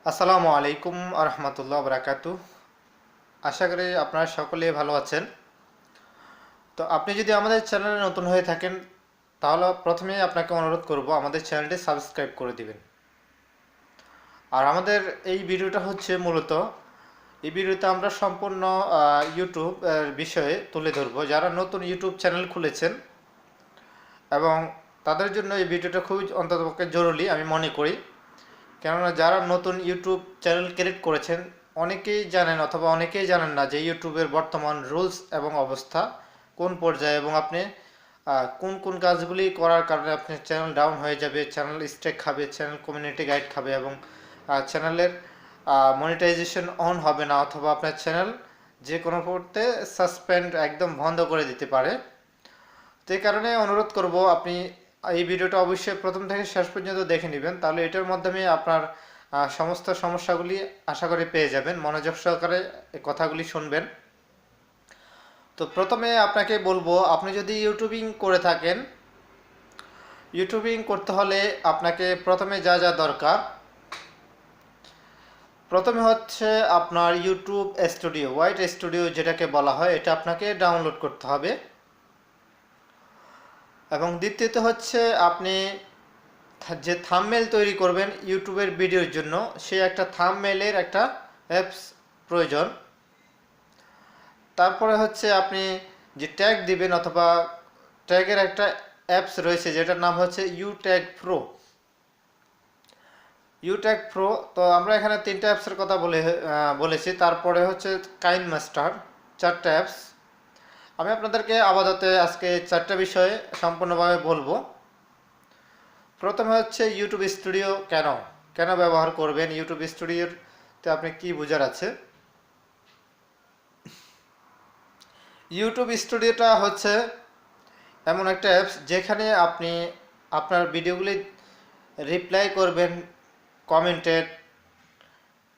আসসালামু আলাইকুম আরহামতুল্লাহ বারাকাতু। আশা করি আপনারা সকলেই ভালো আছেন। তো আপনি যদি আমাদের চ্যানেলে নতুন হয়ে থাকেন তাহলে প্রথমেই আপনাকে অনুরোধ করব আমাদের চ্যানেলটি সাবস্ক্রাইব করে দিবেন। আর আমাদের এই ভিডিওটা হচ্ছে মূলত এই ভিডিওতে আমরা সম্পূর্ণ ইউটিউব বিষয়ে তুলে ধরবো। যারা নতুন ইউটিউব চ্যানেল খুলেছেন এবং তাদের জন্য এই ভিডিওটা খুবই অন্ততপক্ষে জরুরি আমি মনে করি। কেননা যারা নতুন ইউটিউব চ্যানেল ক্রিয়েট করেছেন অনেকেই জানেন অথবা অনেকেই জানেন না যে ইউটিউবের বর্তমান রুলস এবং অবস্থা কোন পর্যায়ে, এবং আপনি কোন কোন কাজগুলি করার কারণে আপনার চ্যানেল ডাউন হয়ে যাবে, চ্যানেল স্ট্রাইক খাবে, চ্যানেল কমিউনিটি গাইড খাবে এবং চ্যানেলের মনিটাইজেশন অন হবে না, অথবা আপনার চ্যানেল যে কোনো মুহূর্তে সাসপেন্ড একদম বন্ধ করে দিতে পারে। তো এই কারণে অনুরোধ করব আপনি এই ভিডিওটা অবশ্যই প্রথম থেকে শেষ পর্যন্ত দেখে নেবেন, তাহলে এটার মাধ্যমে আপনার সমস্ত সমস্যাগুলি আশা করি পেয়ে যাবেন। মনোযোগ সহকারে এই কথাগুলি শুনবেন। তো প্রথমে আপনাকে বলবো, আপনি যদি ইউটিউবিং করে থাকেন, ইউটিউবিং করতে হলে আপনাকে প্রথমে যা যা দরকার, প্রথমে হচ্ছে আপনার ইউটিউব স্টুডিও, হোয়াইট স্টুডিও যেটাকে বলা হয়, এটা আপনাকে ডাউনলোড করতে হবে। এবং দ্বিতীয়ত হচ্ছে আপনি যে থাম্বনেল তৈরি করবেন ইউটিউবের ভিডিওর জন্য, সে একটা থাম্বনেলের একটা অ্যাপস প্রয়োজন। তারপরে হচ্ছে আপনি যে ট্যাগ দিবেন অথবা ট্যাগের একটা অ্যাপস রয়েছে যেটার নাম হচ্ছে ইউট্যাগ প্রো। তো আমরা এখানে তিনটা অ্যাপসের কথা বলেছি। তারপরে হচ্ছে কাইন মাস্টার, চারটা অ্যাপস। আমি আপনাদেরকে আপাতত আজকে চারটা বিষয়ে সম্পূর্ণভাবে বলবো। প্রথমে হচ্ছে ইউটিউব স্টুডিও কেন কেন ব্যবহার করবেন, ইউটিউব স্টুডিওতে আপনি কি বোঝার আছে। ইউটিউব স্টুডিওটা হচ্ছে এমন একটা অ্যাপস যেখানে আপনি আপনার ভিডিওগুলি রিপ্লাই করবেন, কমেন্টেড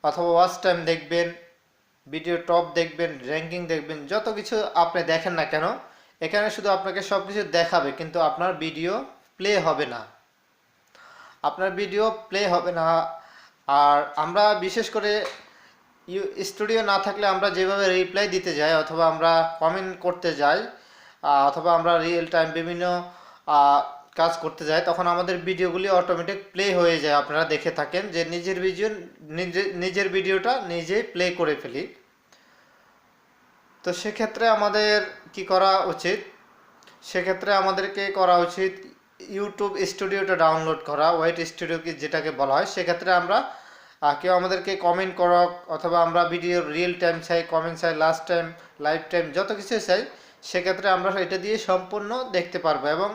অথবা ওয়াচ টাইম দেখবেন, ভিডিও টপ দেখবেন, র্যাঙ্কিং দেখবেন, যত কিছু আপনি দেখেন না কেন এখানে শুধু আপনাকে সব কিছু দেখাবে, কিন্তু আপনার ভিডিও প্লে হবে না। আর আমরা বিশেষ করে স্টুডিও না থাকলে আমরা যেভাবে রিপ্লাই দিতে যাই অথবা আমরা কমেন্ট করতে যাই অথবা আমরা রিয়েল টাইম বিভিন্ন কাজ করতে যাই, তখন আমাদের ভিডিওগুলি অটোমেটিক প্লে হয়ে যায়। আপনারা দেখে থাকেন যে নিজের ভিডিওটা নিজেই প্লে করে ফেলি। তো সেক্ষেত্রে আমাদের কি করা উচিত, সেক্ষেত্রে আমাদেরকে করা উচিত ইউটিউব স্টুডিওটা ডাউনলোড করা, হোয়াইট স্টুডিও কি যেটাকে বলা হয়। সেক্ষেত্রে আমরা কেউ আমাদেরকে কমেন্ট করক অথবা আমরা ভিডিও রিয়েল টাইম চাই, কমেন্ট চাই, লাস্ট টাইম, লাইভ টাইম, যত কিছু চাই, সেক্ষেত্রে আমরা এটা দিয়ে সম্পূর্ণ দেখতে পারবো। এবং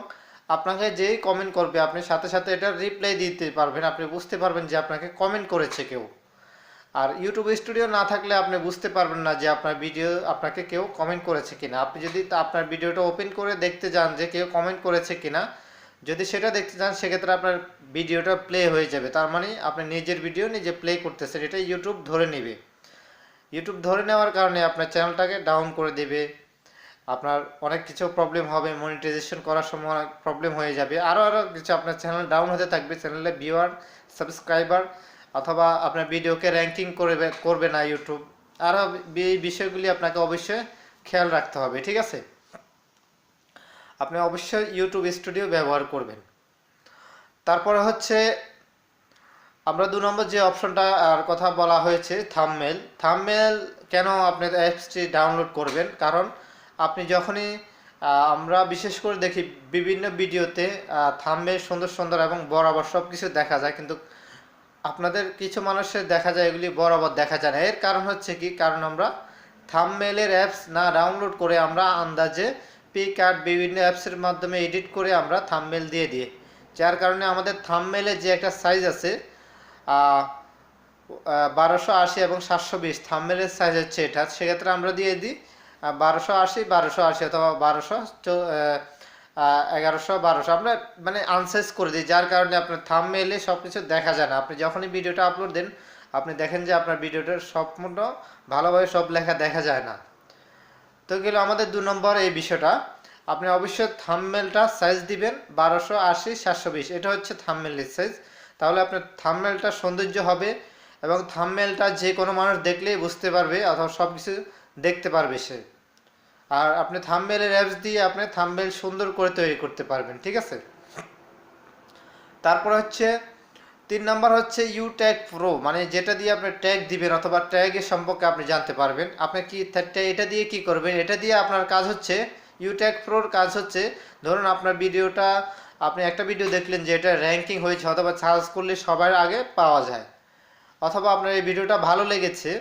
আপনাকে যেই কমেন্ট করবে আপনি সাথে সাথে এটা রিপ্লাই দিতে পারবেন, আপনি বুঝতে পারবেন যে আপনাকে কমেন্ট করেছে কেউ। আর ইউটিউব স্টুডিও না থাকলে আপনি বুঝতে পারবেন না যে আপনাকে কেউ কমেন্ট করেছে কিনা। আপনি যদি আপনার ভিডিওটা ওপেন করে দেখতে যান যে কেউ কমেন্ট করেছে কিনা, যদি সেটা দেখতে চান সেক্ষেত্রে আপনার ভিডিওটা প্লে হয়ে যাবে, তার মানে আপনি নিজের ভিডিও নিজে প্লে করতেছেন, এটা ইউটিউব ধরে নেবে। ইউটিউব ধরে নেওয়ার কারণে আপনার চ্যানেলটাকে ডাউন করে দেবে, আপনার অনেক কিছু প্রবলেম হবে, মনিটাইজেশন করার সময় অনেক প্রবলেম হয়ে যাবে, আরও কিছু আপনার চ্যানেল ডাউন হতে থাকবে, চ্যানেলে ভিউয়ার, সাবস্ক্রাইবার অথবা আপনার ভিডিওকে র্যাঙ্কিং করবে না ইউটিউব। আরও এই বিষয়গুলি আপনাকে অবশ্যই খেয়াল রাখতে হবে, ঠিক আছে। আপনি অবশ্যই ইউটিউব স্টুডিও ব্যবহার করবেন। তারপরে হচ্ছে আমরা 2 নম্বর যে অপশনটা আর কথা বলা হয়েছে থাম্বনেল কেন আপনি অ্যাপসটি ডাউনলোড করবেন, কারণ আপনি যখনই আমরা বিশেষ করে দেখি বিভিন্ন ভিডিওতে থাম্বনেল সুন্দর সুন্দর এবং বরাবর সব কিছু দেখা যায়, কিন্তু আপনাদের কিছু মানুষের দেখা যায় এগুলি বরাবর দেখা যায় না। এর কারণ হচ্ছে কি, কারণ আমরা থাম্বনেলের অ্যাপস না ডাউনলোড করে আমরা আন্দাজে পিক আর্ট বিভিন্ন অ্যাপসের মাধ্যমে এডিট করে আমরা থাম্বনেল দিয়ে দিই, যার কারণে আমাদের থাম্বনেলের যে একটা সাইজ আছে 1280 এবং 720 থাম্বনেলের সাইজ হচ্ছে এটা, সেক্ষেত্রে আমরা দিয়ে দিই 1280 অথবা 1100 আমরা মানে আনসাইজ করে দিই, যার কারণে আপনার থাম্বনেলে সব কিছু দেখা যায় না। আপনি যখনই ভিডিওটা আপলোড দেন আপনি দেখেন যে আপনার ভিডিওটার সম্পূর্ণ ভালোভাবে সব লেখা দেখা যায় না। তো গেল আমাদের 2 নম্বর এই বিষয়টা। আপনি অবশ্যই থাম্বনেলটা সাইজ দিবেন 1280 720, এটা হচ্ছে থাম্বনেলের সাইজ, তাহলে আপনার থাম্বনেলটা সৌন্দর্য হবে এবং থাম্বনেলটা যে কোনো মানুষ দেখলেই বুঝতে পারবে অথবা সব কিছু দেখতে পারবে সে। আর আপনি থাম্বনেলের অ্যাপস দিয়ে আপনি থাম্বনেল সুন্দর করে তৈরি করতে পারবেন, ঠিক আছে। তারপর হচ্ছে 3 নাম্বার হচ্ছে ইউ ট্যাগ প্রো, মানে যেটা দিয়ে আপনি ট্যাগ দিবেন অথবা ট্যাগের সম্পর্কে আপনি জানতে পারবেন। আপনি কি এটা দিয়ে কি করবেন, এটা দিয়ে আপনার কাজ হচ্ছে ইউ ট্যাগ প্রোর কাজ হচ্ছে, ধরুন আপনার ভিডিওটা, আপনি একটা ভিডিও দেখলেন যে এটা র্যাঙ্কিং হয়েছে অথবা সার্চ করলে সবার আগে পাওয়া যায়, অথবা আপনার এই ভিডিওটা ভালো লেগেছে,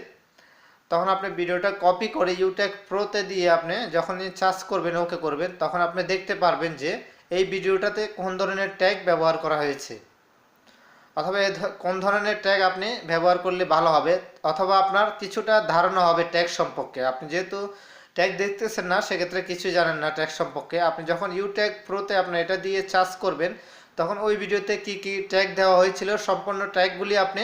তখন আপনি ভিডিওটা কপি করে ইউট্যাগ প্রোতে দিয়ে আপনি যখন সার্চ করবেন, ওকে করবেন, তখন আপনি দেখতে পারবেন যে এই ভিডিওটাতে কোন ধরনের ট্যাগ ব্যবহার করা হয়েছে, অথবা কোন ধরনের ট্যাগ আপনি ব্যবহার করলে ভালো হবে, অথবা আপনার কিছুটা ধারণা হবে ট্যাগ সম্পর্কে। আপনি যেহেতু ট্যাগ দেখতেছেন না, সেক্ষেত্রে কিছু জানেন না ট্যাগ সম্পর্কে। আপনি যখন ইউট্যাগ প্রোতে আপনি এটা দিয়ে সার্চ করবেন, তখন ওই ভিডিওতে কি কি ট্যাগ দেওয়া হয়েছিল সম্পূর্ণ ট্যাগগুলি আপনি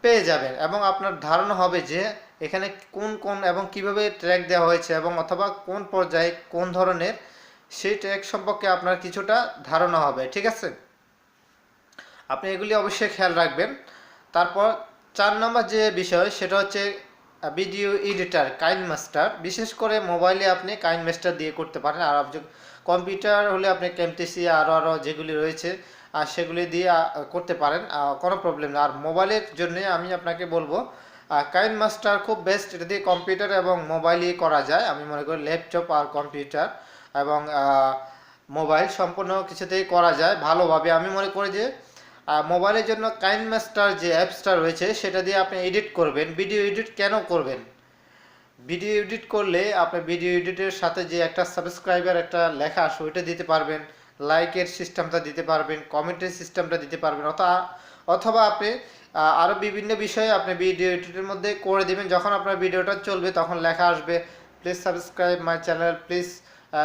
পেয়ে যাবেন, এবং আপনার ধারণা হবে যে এখানে কোন কোন এবং কিভাবে ট্র্যাক দেওয়া হয়েছে, এবং অথবা কোন পর্যায়ে কোন ধরনের, সেই ট্র্যাক সম্পর্কে আপনার কিছুটা ধারণা হবে, ঠিক আছে। আপনি এগুলি অবশ্যই খেয়াল রাখবেন। তারপর 4 নম্বর যে বিষয় সেটা হচ্ছে ভিডিও এডিটার কাইনমাস্টার। বিশেষ করে মোবাইলে আপনি কাইনমাস্টার দিয়ে করতে পারেন, আর কম্পিউটার হলে আপনি ক্যামটেসি আরও যেগুলি রয়েছে আর সেগুলি দিয়ে করতে পারেন, কোনো প্রবলেম না। আর মোবাইলের জন্য আমি আপনাকে বলবো কাইনমাস্টার খুব বেস্ট, এটা দিয়ে কম্পিউটার এবং মোবাইলই করা যায়। আমি মনে করি ল্যাপটপ আর কম্পিউটার এবং মোবাইল সম্পূর্ণ কিছুতেই করা যায় ভালোভাবে। আমি মনে করি যে মোবাইলের জন্য কাইনমাস্টার যে অ্যাপসটা রয়েছে সেটা দিয়ে আপনি এডিট করবেন। ভিডিও এডিট কেন করবেন, ভিডিও এডিট করলে আপনি ভিডিও এডিটের সাথে যে একটা সাবস্ক্রাইবার একটা লেখা আসে ওইটা দিতে পারবেন, লাইকের সিস্টেমটা দিতে পারবেন, কমেন্টের সিস্টেমটা দিতে পারবেন, অথবা আপনি আরও বিভিন্ন বিষয়ে আপনি ভিডিও এডিটের মধ্যে করে দিবেন। যখন আপনার ভিডিওটা চলবে তখন লেখা আসবে please subscribe my channel, please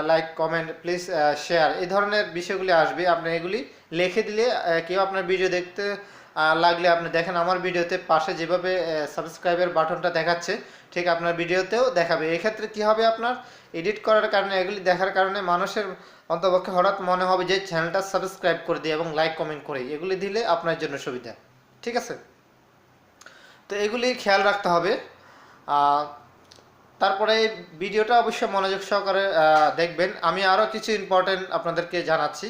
like comment, please share, এই ধরনের বিষয়গুলি আসবে। আপনি এগুলি লিখে দিলে কেউ আপনার ভিডিও দেখতে লাগলে, আপনি দেখেন আমার ভিডিওতে পাশে যেভাবে সাবস্ক্রাইবের বাটনটা দেখাচ্ছে ঠিক আপনার ভিডিওতেও দেখাবে। এক্ষেত্রে কি হবে, আপনার এডিট করার কারণে এগুলি দেখার কারণে মানুষের অন্তপক্ষে হঠাৎ মনে হবে যে চ্যানেলটা সাবস্ক্রাইব করে দিই এবং লাইক কমেন্ট করি, এগুলি দিলে আপনার জন্য সুবিধা, ঠিক আছে। তো এগুলি খেয়াল রাখতে হবে। তারপরে এই ভিডিওটা অবশ্যই মনোযোগ সহকারে দেখবেন। আমি আরও কিছু ইম্পর্টেন্ট আপনাদেরকে জানাচ্ছি।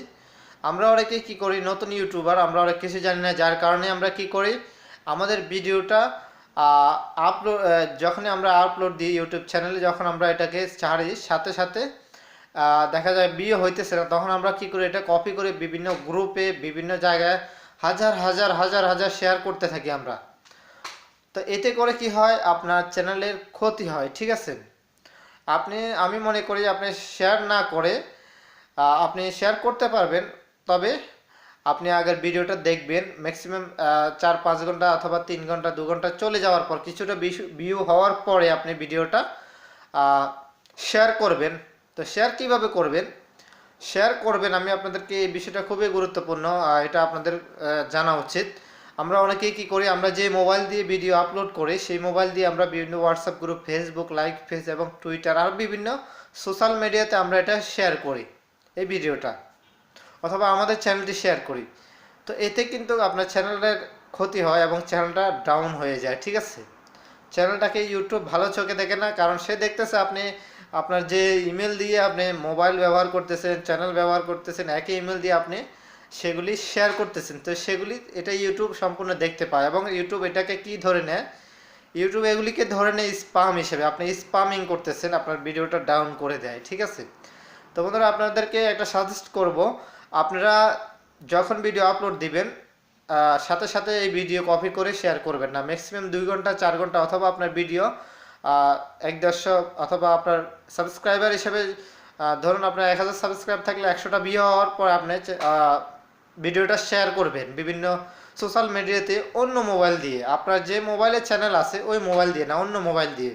আমরা অনেকে কি করি, নতুন ইউটিউবার, আমরা অনেক কিছু জানি না, যার কারণে আমরা কি করি, আমাদের ভিডিওটা আপলোড যখনই আমরা আপলোড দিই ইউটিউব চ্যানেলে, যখন আমরা এটাকে ছাড়ি সাথে সাথে দেখা যায় বিয়ে হইতেছে না, তখন আমরা কি করি, এটা কপি করে বিভিন্ন গ্রুপে বিভিন্ন জায়গায় হাজার হাজার হাজার হাজার শেয়ার করতে থাকি আমরা। তো এতে করে কি হয়, আপনার চ্যানেলের ক্ষতি হয়, ঠিক আছে। আমি মনে করি আপনি শেয়ার না করে আপনি শেয়ার করতে পারবেন, তবে আপনি আগের ভিডিওটা দেখবেন, ম্যাক্সিমাম 4-5 ঘন্টা অথবা 3 ঘন্টা 2 ঘন্টা চলে যাওয়ার পর, কিছুটা ভিউ হওয়ার পরে আপনি ভিডিওটা শেয়ার করবেন। তো শেয়ার কিভাবে করবেন, আমি আপনাদেরকে এই বিষয়টা খুবই গুরুত্বপূর্ণ, এটা আপনাদের জানা উচিত। আমরা অনেকেই কি করি, আমরা যে মোবাইল দিয়ে ভিডিও আপলোড করি সেই মোবাইল দিয়ে আমরা বিভিন্ন WhatsApp group, Facebook like page এবং টুইটার আর বিভিন্ন সোশ্যাল মিডিয়াতে আমরা এটা শেয়ার করি এই ভিডিওটা, অথবা আমাদের চ্যানেলটি শেয়ার করি। তো এতে কিন্তু আপনার চ্যানেলের ক্ষতি হয় এবং চ্যানেলটা ডাউন হয়ে যায়, ঠিক আছে। চ্যানেলটাকে ইউটিউব ভালো চোখে দেখে না, কারণ সে দেখতেছে আপনি আপনার যে ইমেল দিয়ে আপনি মোবাইল ব্যবহার করতেছেন, চ্যানেল ব্যবহার করতেছেন, একই ইমেল দিয়ে আপনি সেগুলি শেয়ার করতেছেন। তো সেগুলি এটা ইউটিউব সম্পূর্ণ দেখতে পায়, এবং ইউটিউব এটাকে কি ধরে নেয়, ইউটিউব এগুলিকে ধরে নেয় স্পাম হিসেবে। আপনি স্পামিং করতেছেন, আপনার ভিডিওটা ডাউন করে দেয়, ঠিক আছে। তো বন্ধুরা, আপনাদেরকে একটা সাজেস্ট করব, আপনারা যখন ভিডিও আপলোড দিবেন সাথে সাথে এই ভিডিও কপি করে শেয়ার করবেন না। ম্যাক্সিমাম 2 ঘন্টা 4 ঘন্টা, অথবা আপনার ভিডিও 1-1.5 অথবা আপনার সাবস্ক্রাইবার হিসেবে ধরুন আপনার 1000 সাবস্ক্রাইব থাকলে 100টা ভিউ হওয়ার পর আপনি ভিডিওটা শেয়ার করবেন বিভিন্ন সোশ্যাল মিডিয়াতে, অন্য মোবাইল দিয়ে, আপনার যে মোবাইলে চ্যানেল আছে ওই মোবাইল দিয়ে না, অন্য মোবাইল দিয়ে।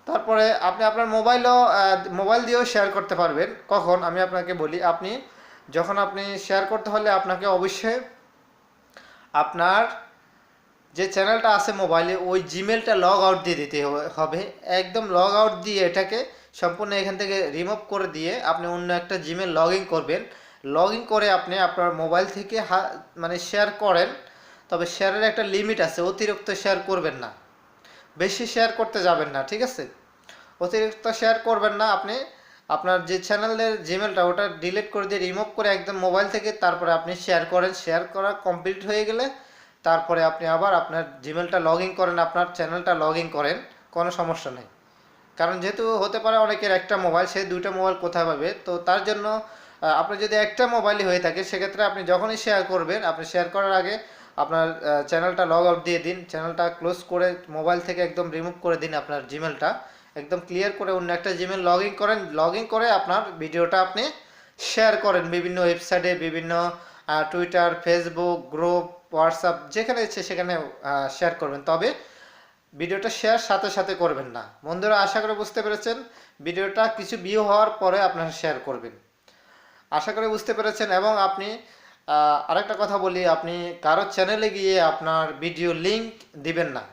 তারপরে আপনি আপনার মোবাইল দিয়েও শেয়ার করতে পারবেন। কখন, আমি আপনাকে বলি, যখন আপনি শেয়ার করতে হলে আপনাকে অবশ্যই আপনার যে চ্যানেলটা আছে মোবাইলে ওই জিমেলটা লগ আউট দিয়ে দিতে হবে। একদম লগ আউট দিয়ে এটাকে সম্পূর্ণ এখান থেকে রিমুভ করে দিয়ে আপনি অন্য একটা জিমেল লগ ইন করবেন। লগ ইন করে আপনি আপনার মোবাইল থেকে মানে শেয়ার করেন, তবে শেয়ারের একটা লিমিট আছে, অতিরিক্ত শেয়ার করবেন না, বেশি শেয়ার করতে যাবেন না, ঠিক আছে? অতিরিক্ত শেয়ার করবেন না। আপনি আপনার যে চ্যানেলের জিমেলটা ওটা ডিলিট করে দিয়ে রিমুভ করে একদম মোবাইল থেকে তারপরে আপনি শেয়ার করেন। শেয়ার করা কমপ্লিট হয়ে গেলে তারপরে আপনি আবার আপনার জিমেলটা লগ ইন করেন, আপনার চ্যানেলটা লগ ইন করেন, কোনো সমস্যা নেই। কারণ যেহেতু হতে পারে অনেকের একটা মোবাইল, সে দুইটা মোবাইল কোথায় পাবে, তো তার জন্য আপনার যদি একটা মোবাইলই হয়ে থাকে সেক্ষেত্রে আপনি যখনই শেয়ার করবেন, আপনি শেয়ার করার আগে আপনার চ্যানেলটা লগ আউট দিয়ে দিন, চ্যানেলটা ক্লোজ করে মোবাইল থেকে একদম রিমুভ করে দিন, আপনার জিমেলটা একদম ক্লিয়ার করে অন্য একটা জিমেল লগ ইন করেন। লগ ইন করে আপনার ভিডিওটা আপনি শেয়ার করেন বিভিন্ন ওয়েবসাইটে, বিভিন্ন টুইটার, ফেসবুক, গ্রুপ, হোয়াটসঅ্যাপ, যেখানে ইচ্ছে সেখানে শেয়ার করবেন। তবে ভিডিওটা শেয়ার সাথে সাথে করবেন না। বন্ধুরা, আশা করে বুঝতে পেরেছেন। ভিডিওটা কিছু ভিউ হওয়ার পরে আপনারা শেয়ার করবেন। আশা করি বুঝতে পেরেছেন। এবং আপনি আরেকটা কথা বলি, আপনি কারো চ্যানেলে গিয়ে আপনার ভিডিও লিংক দিবেন না।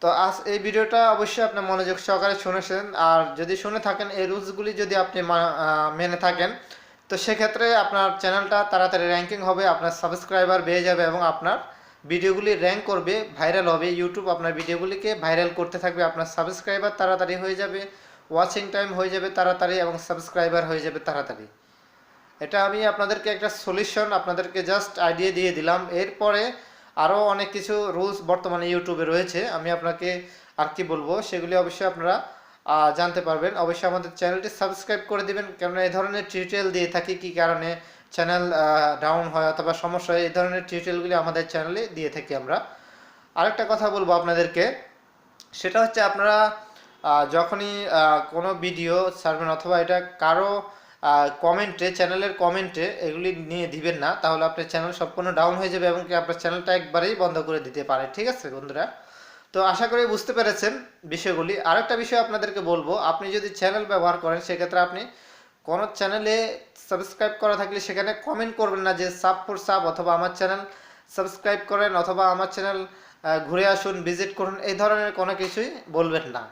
তো আজ এই ভিডিওটা অবশ্যই আপনি মনোযোগ সহকারে শুনেছেন, আর যদি শুনে থাকেন এই রুলসগুলি যদি আপনি মেনে থাকেন, তো সেক্ষেত্রে আপনার চ্যানেলটা তাড়াতাড়ি র্যাঙ্কিং হবে, আপনার সাবস্ক্রাইবার বেড়ে যাবে এবং আপনার ভিডিওগুলি র্যাঙ্ক করবে, ভাইরাল হবে। ইউটিউব আপনার ভিডিওগুলিকে ভাইরাল করতে থাকবে, আপনার সাবস্ক্রাইবার তাড়াতাড়ি হয়ে যাবে, ওয়াচিং টাইম হয়ে যাবে তাড়াতাড়ি এবং সাবস্ক্রাইবার হয়ে যাবে তাড়াতাড়ি। এটা আমি আপনাদেরকে একটা সলিউশন, আপনাদেরকে জাস্ট আইডিয়া দিয়ে দিলাম। এরপরে আরও অনেক কিছু রুলস বর্তমানে ইউটিউবে রয়েছে, আমি আপনাকে আর কি বলবো সেগুলি অবশ্যই আপনারা জানতে পারবেন। অবশ্যই আমাদের চ্যানেলটি সাবস্ক্রাইব করে দিবেন, কেননা এই ধরনের টিউটোরিয়াল দিয়ে থাকি, কী কারণে চ্যানেল ডাউন হয় অথবা সমস্যা হয়, এই ধরনের টিউটোরিয়ালগুলি আমাদের চ্যানেলে দিয়ে থাকি আমরা। আরেকটা কথা বলবো আপনাদেরকে, সেটা হচ্ছে আপনারা যখনই কোনো ভিডিও ছাড়বেন অথবা এটা কারো কমেন্টে, চ্যানেলের কমেন্টে এগুলি নিয়ে দিবেন না, তাহলে আপনার চ্যানেল সম্পূর্ণ ডাউন হয়ে যাবে এবং কি আপনার চ্যানেলটা একবারেই বন্ধ করে দিতে পারে, ঠিক আছে বন্ধুরা? তো আশা করি বুঝতে পেরেছেন বিষয়গুলি। আরেকটা বিষয় আপনাদেরকে বলবো, আপনি যদি চ্যানেল ব্যবহার করেন সেক্ষেত্রে আপনি কোনো চ্যানেলে সাবস্ক্রাইব করা থাকলে সেখানে কমেন্ট করবেন না যে সাব ফর সাব অথবা আমার চ্যানেল সাবস্ক্রাইব করেন অথবা আমার চ্যানেল ঘুরে আসুন, ভিজিট করুন, এই ধরনের কোনো কিছুই বলবেন না।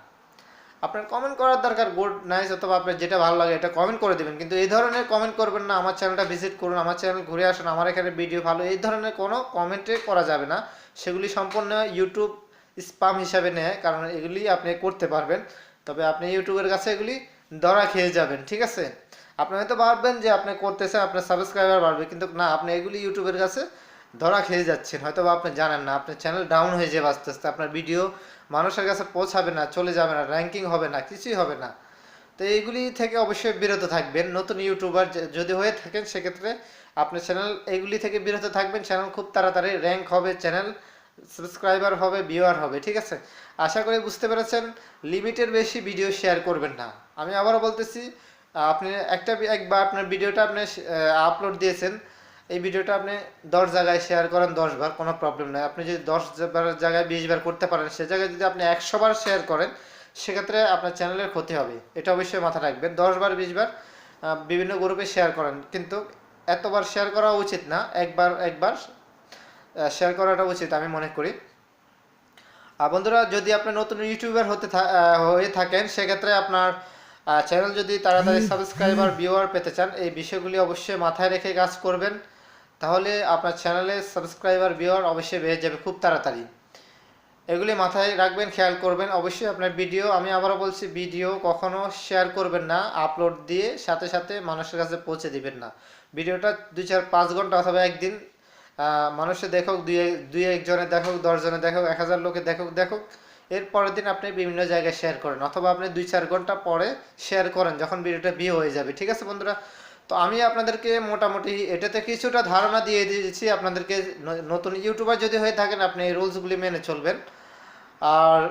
আপনার কমেন্ট করার দরকার, গুড নাইস অথবা আপনার যেটা ভালো লাগে এটা কমেন্ট করে দেবেন, কিন্তু এই ধরনের কমেন্ট করবেন না আমার চ্যানেলটা ভিজিট করুন, আমার চ্যানেল ঘুরে আসুন, আমার এখানে ভিডিও ভালো, এই ধরনের কোনো কমেন্টে করা যাবে না। সেগুলি সম্পূর্ণ ইউটিউব স্পাম হিসাবে নেয়, কারণ এগুলি আপনি করতে পারবেন, তবে আপনি ইউটিউবের কাছে এগুলি ধরা খেয়ে যাবেন, ঠিক আছে? আপনি হয়তো ভাববেন যে আপনি করতেছেন আপনার সাবস্ক্রাইবার বাড়বে, কিন্তু না, আপনি এগুলি ইউটিউবের কাছে ধরা খেয়ে যাচ্ছেন, হয়তো বা আপনি জানেন না। আপনার চ্যানেল ডাউন হয়ে যাবে আস্তে আস্তে, আপনার ভিডিও মানুষের কাছে পৌঁছাবে না, চলে যাবে না, র্যাঙ্কিং হবে না, কিছুই হবে না। তো এইগুলি থেকে অবশ্যই বিরত থাকবেন। নতুন ইউটিউবার যদি হয়ে থাকেন সেক্ষেত্রে আপনার চ্যানেল এইগুলি থেকে বিরত থাকবেন, চ্যানেল খুব তাড়াতাড়ি র্যাঙ্ক হবে, চ্যানেল সাবস্ক্রাইবার হবে, ভিউয়ার হবে, ঠিক আছে? আশা করি বুঝতে পেরেছেন। লিমিটের বেশি ভিডিও শেয়ার করবেন না। আমি আবারও বলতেছি, আপনি একবার আপনার ভিডিওটা আপনি আপলোড দিয়েছেন, এই ভিডিওটা আপনি 10 জায়গায় শেয়ার করেন 10 বার, কোনো প্রবলেম নাই। আপনি যদি 10 জায়গায় 20 বার করতে পারেন, সে জায়গায় যদি আপনি 100 বার শেয়ার করেন সেক্ষেত্রে আপনার চ্যানেলের ক্ষতি হবে, এটা অবশ্যই মাথা রাখবেন। 10 বার 20 বার বিভিন্ন গ্রুপে শেয়ার করেন, কিন্তু এতবার শেয়ার করা উচিত না, একবার শেয়ার করাটা উচিত আমি মনে করি। আর বন্ধুরা, যদি আপনি নতুন ইউটিউবার হয়ে থাকেন সেক্ষেত্রে আপনার চ্যানেল যদি তাড়াতাড়ি সাবস্ক্রাইবার ভিউয়ার পেতে চান, এই বিষয়গুলি অবশ্যই মাথায় রেখে কাজ করবেন, তাহলে আপনার চ্যানেলে সাবস্ক্রাইবার ভিউয়ার অবশ্যই বেড়ে যাবে খুব তাড়াতাড়ি। এগুলি মাথায় রাখবেন, খেয়াল করবেন। অবশ্যই আপনার ভিডিও, আমি আবারও বলছি, ভিডিও কখনো শেয়ার করবেন না, আপলোড দিয়ে সাথে সাথে মানুষের কাছে পৌঁছে দিবেন না। ভিডিওটা 2 4 5 ঘন্টা অথবা একদিন মানুষে দেখুক, দুই একজনে দেখুক, 10 জনে দেখুক, 1000 লোকে দেখুক, এর পরের দিন আপনি বিভিন্ন জায়গায় শেয়ার করেন, অথবা আপনি 2 4 ঘন্টা পরে শেয়ার করেন যখন ভিডিওটা ভিউ হয়ে যাবে, ঠিক আছে বন্ধুরা? তো আমি আপনাদেরকে মোটামুটি এটাতে কিছুটা ধারণা দিয়ে দিয়েছি আপনাদেরকে। নতুন ইউটিউবার যদি হয়ে থাকেন আপনি এই রুলসগুলি মেনে চলবেন। আর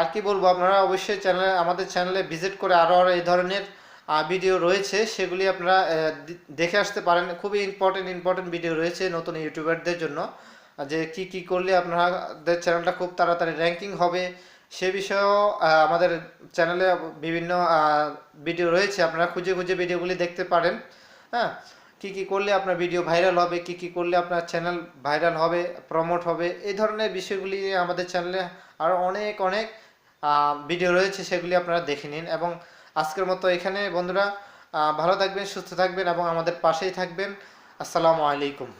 আর কি বলবো, আপনারা অবশ্যই আমাদের চ্যানেলে ভিজিট করে আরও এই ধরনের ভিডিও রয়েছে, সেগুলি আপনারা দেখে আসতে পারেন। খুবই ইম্পর্টেন্ট ভিডিও রয়েছে নতুন ইউটিউবারদের জন্য, যে কি করলে আপনাদের চ্যানেলটা খুব তাড়াতাড়ি র্যাঙ্কিং হবে সে বিষয়েও আমাদের চ্যানেলে বিভিন্ন ভিডিও রয়েছে, আপনারা খুঁজে ভিডিওগুলি দেখতে পারেন। হ্যাঁ, কি করলে আপনার ভিডিও ভাইরাল হবে, কি করলে আপনার চ্যানেল ভাইরাল হবে, প্রমোট হবে, এই ধরনের বিষয়গুলি আমাদের চ্যানেলে আরও অনেক ভিডিও রয়েছে, সেগুলি আপনারা দেখে নিন। এবং আজকের মতো এখানে বন্ধুরা, ভালো থাকবেন, সুস্থ থাকবেন এবং আমাদের পাশেই থাকবেন। আসসালামু আলাইকুম।